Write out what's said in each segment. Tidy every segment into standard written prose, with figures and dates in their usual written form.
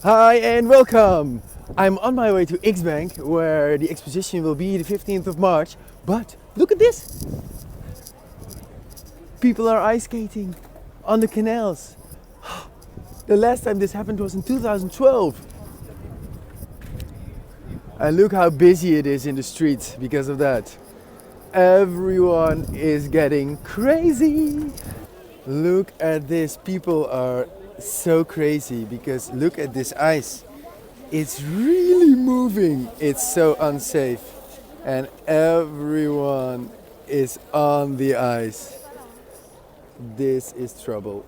Hi and welcome! I'm on my way to X-Bank where the exposition will be the 15th of March. But look at this! People are ice skating on the canals. The last time this happened was in 2012. And look how busy it is in the streets because of that. Everyone is getting crazy. Look at this, people are so crazy because look at this ice. It's really moving. It's so unsafe. And everyone is on the ice. This is trouble.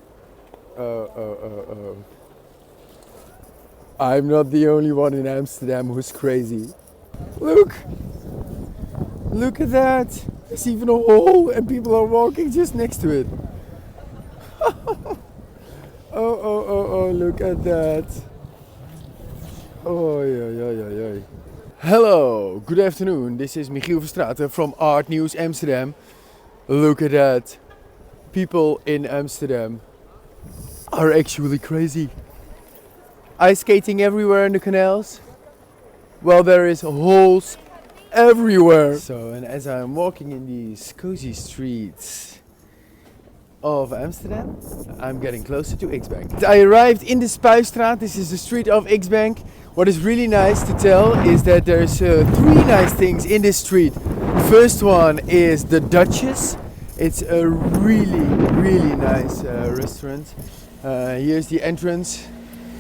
Oh. I'm not the only one in Amsterdam who's crazy. Look at that. There's even a hole and people are walking just next to it. Oh, look at that. Oh, yeah. Hello, good afternoon. This is Michiel Verstraten from Art News Amsterdam. Look at that. People in Amsterdam are actually crazy. Ice skating everywhere in the canals. Well, there is holes everywhere. So, and as I'm walking in these cozy streets of Amsterdam, I'm getting closer to X-Bank. I arrived in the Verstraten. This is the street of X-Bank. What is really nice to tell is that there's three nice things in this street. First one is the Duchess. It's a really nice restaurant. Here's the entrance,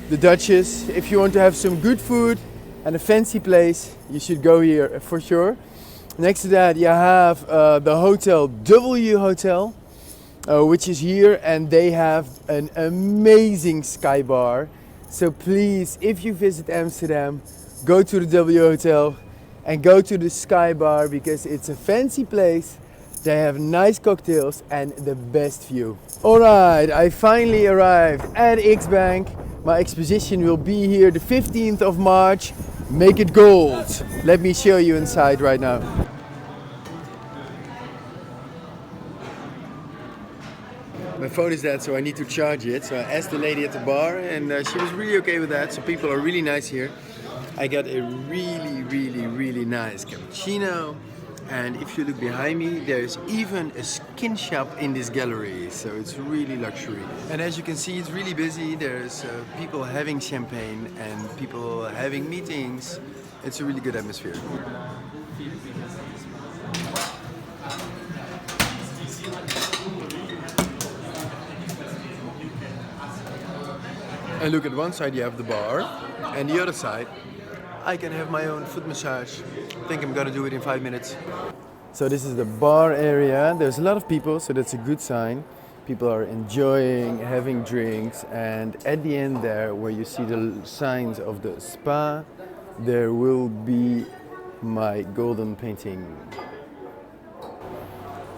the Duchess. If you want to have some good food and a fancy place, you should go here for sure. Next to that you have the hotel, W Hotel, which is here, and they have an amazing sky bar. So please, if you visit Amsterdam, go to the W Hotel and go to the sky bar because it's a fancy place. They have nice cocktails and the best view. Alright, I finally arrived at X-Bank. My exposition will be here the 15th of March. Make it gold. Let me show you inside right now. My phone is dead, so I need to charge it. So I asked the lady at the bar and she was really okay with that. So people are really nice here. I got a really nice cappuccino. And if you look behind me, there's even a skin shop in this gallery. So it's really luxury. And as you can see, it's really busy. There's people having champagne and people having meetings. It's a really good atmosphere. And look, at one side you have the bar, and the other side I can have my own foot massage. I think I'm gonna do it in 5 minutes. So this is the bar area. There's a lot of people, so that's a good sign. People are enjoying, having drinks, and at the end there, where you see the signs of the spa, there will be my golden painting.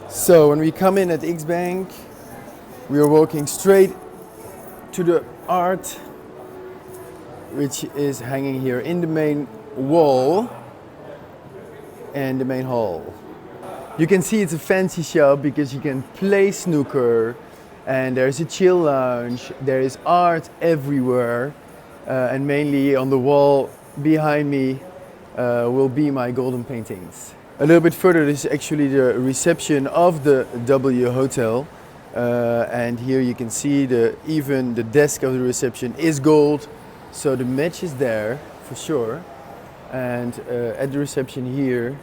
So when we come in at X-Bank, we are walking straight to the art, which is hanging here in the main wall and the main hall. You can see it's a fancy shop because you can play snooker and there's a chill lounge, there is art everywhere, and mainly on the wall behind me will be my golden paintings. A little bit further, this is actually the reception of the W Hotel. And here you can see even the desk of the reception is gold. So the match is there for sure. And at the reception here,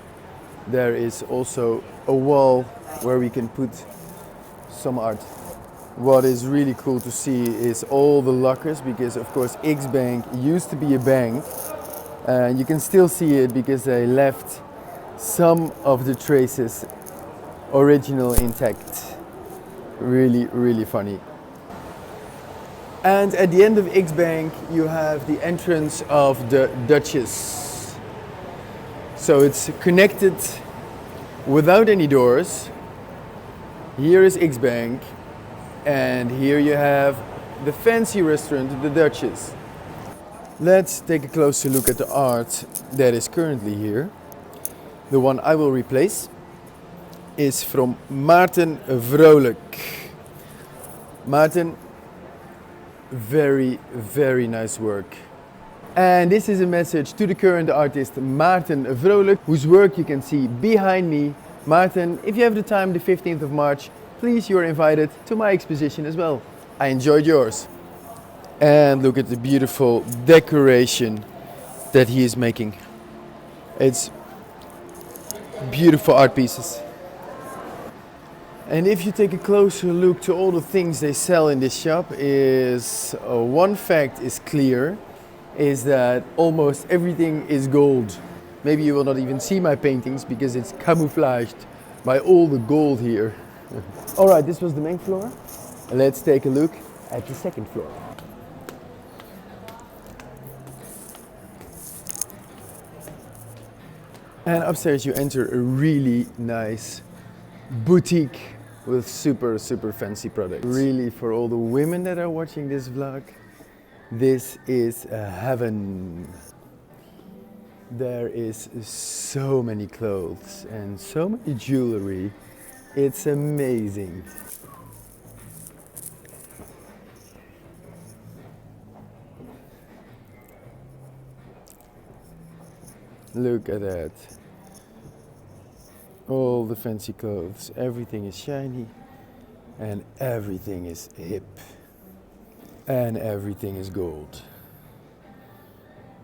there is also a wall where we can put some art. What is really cool to see is all the lockers, because of course X-Bank used to be a bank. You can still see it because they left some of the traces original intact. Really funny. And at the end of X-Bank you have the entrance of the Duchess. So it's connected without any doors. Here is X-Bank and here you have the fancy restaurant, the Duchess. Let's take a closer look at the art that is currently here. The one I will replace is from Maarten Vrolijk. Maarten, very nice work. And this is a message to the current artist Maarten Vrolijk, whose work you can see behind me. Maarten, if you have the time, the 15th of March, please, you're invited to my exposition as well. I enjoyed yours. And look at the beautiful decoration that he is making. It's beautiful art pieces. And if you take a closer look to all the things they sell in this shop, is one fact is clear, is that almost everything is gold. Maybe you will not even see my paintings because it's camouflaged by all the gold here. Alright, this was the main floor. Let's take a look at the second floor. And upstairs you enter a really nice boutique with super fancy products. Really, for all the women that are watching this vlog, this is a heaven. There is so many clothes and so many jewelry. It's amazing. Look at that. All the fancy clothes, everything is shiny and everything is hip and everything is gold.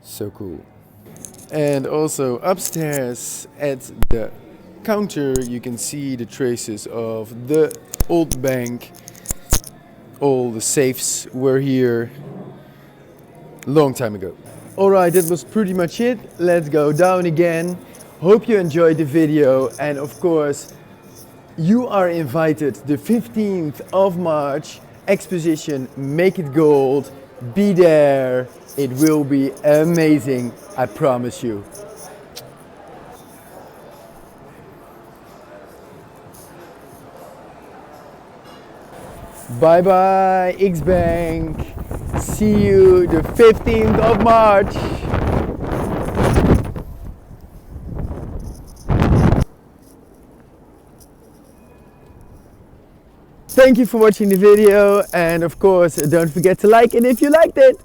So cool. And also upstairs at the counter you can see the traces of the old bank. All the safes were here long time ago. Alright, that was pretty much it. Let's go down again. Hope you enjoyed the video, and of course you are invited the 15th of March, exposition Make It Gold. Be there. It will be amazing, I promise you. Bye bye, X-Bank. See you the 15th of March. Thank you for watching the video, and of course don't forget to like it if you liked it.